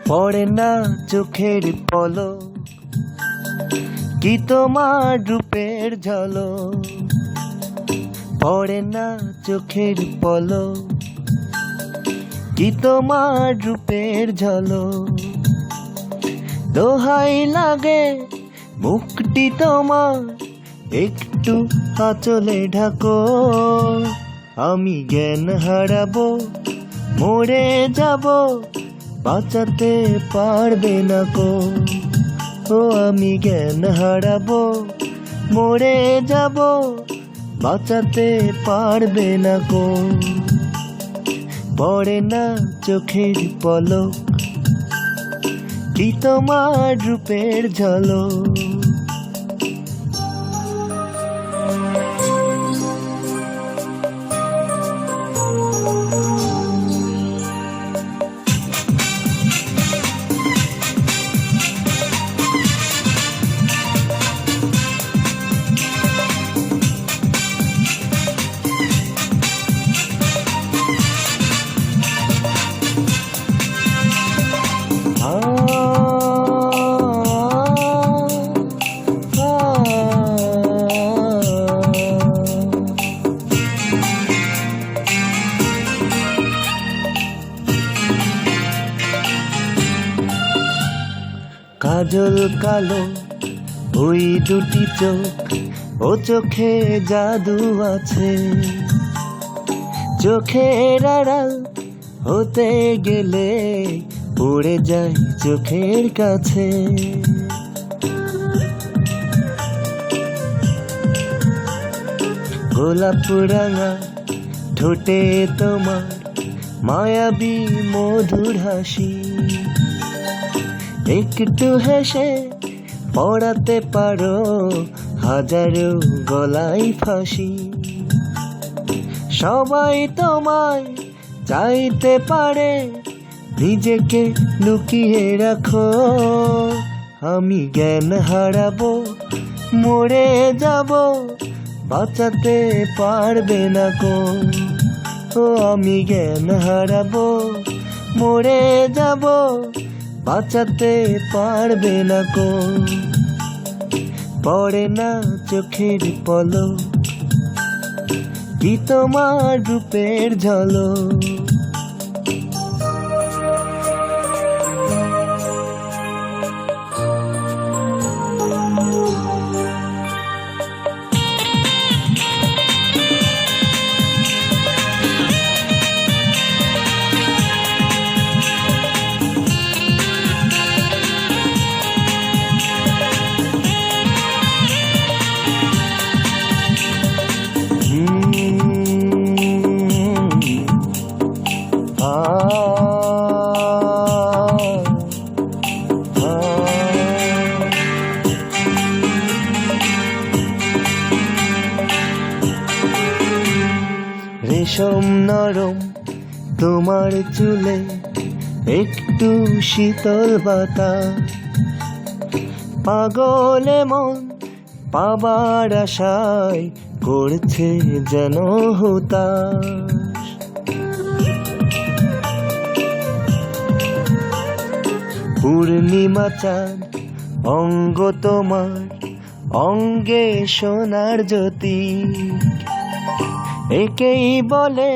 পড়ে না চোখের পলক, কি তোমার রূপের ঝলক। পড়ে না চোখের পলক, কি তোমার রূপের ঝলক। দোহাই লাগে মুখটি তোমার, একটু আঁচলে ঢাকো। আমি জ্ঞান হারাবো, মরে যাব, বাঁচাতে পারবে না কো। ও আমি জ্ঞান হারাবো, মরে যাব, বাঁচাতে পারবে না কো। পড়ে না চোখের পলক, কি তোমার রূপের ঝলক। কাজল কালো ওই দুটি চোখ, ও চোখে জাদু আছে। চোখের আড়াল হতে গেলে পড়ে যায় চোখের কাছে। গোলাপ রাঙা ঠোঁটে তোমার মায়াবী মধুর হাসি। একটু হেসে পড়াতে পারো হাজারো গলায় ফাঁসি। সবাই তোমায় চাইতে পারে, নিজেকে লুকিয়ে রাখো। আমি জ্ঞান হারাবো, মরে যাব, বাঁচাতে পারবে না কো। ও আমি জ্ঞান হারাবো, মরে যাব, বাঁচাতে পারবে না কো। পড়ে না চোখের পলক, কি তোমার রূপের ঝলক। রেশম নরম তোমার চুলে, একটু শীতল বাতাস। পাগলে মন পাবার আশায় করছে যেন হুতাশ। পূর্ণিমা চাঁদ অঙ্গ তোমার, অঙ্গে সোনার জ্যোতি। একেই বলে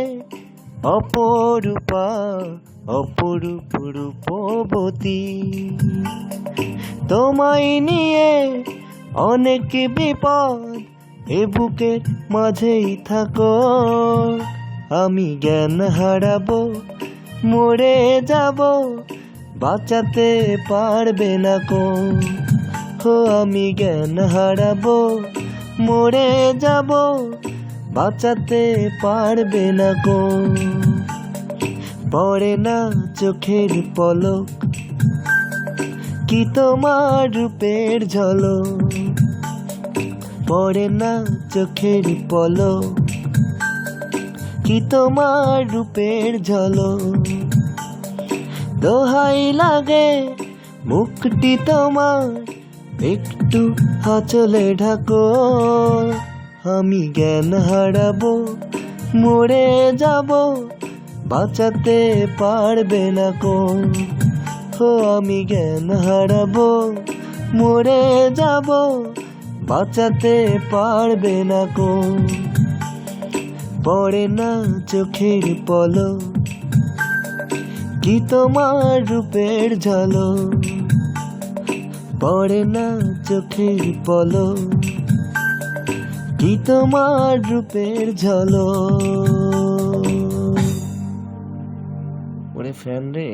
অপরূপা, অপরূপ রূপবতী। তোমায় নিয়ে অনেক বিপদ, এ বুকের মাঝেই থাকো। আমি জ্ঞান হারাবো, মরে যাব, বাঁচাতে পারবে না কো। আমি জ্ঞান হারাবো, মরে যাব, বাঁচাতে পারবে না কো। পড়ে না চোখের পলক, কি তোমার রূপের ঝলক। পড়ে না চোখের পলক, কি তোমার রূপের ঝলক। দোহাই লাগে মুখটি তোমার একটু আঁচলে ঢাকো, আমি জ্ঞান হারাবো, মরে যাব, বাঁচাতে পারবে না কো। ও আমি জ্ঞান হারাবো, মরে যাব, বাঁচাতে পারবে না কো। পড়ে না চোখের পলক, কি তোমার রূপের ঝলক, পড়ে না চোখের পলক, কি তোমার রূপের ঝলক। ওরে ফ্রেন্ড রে।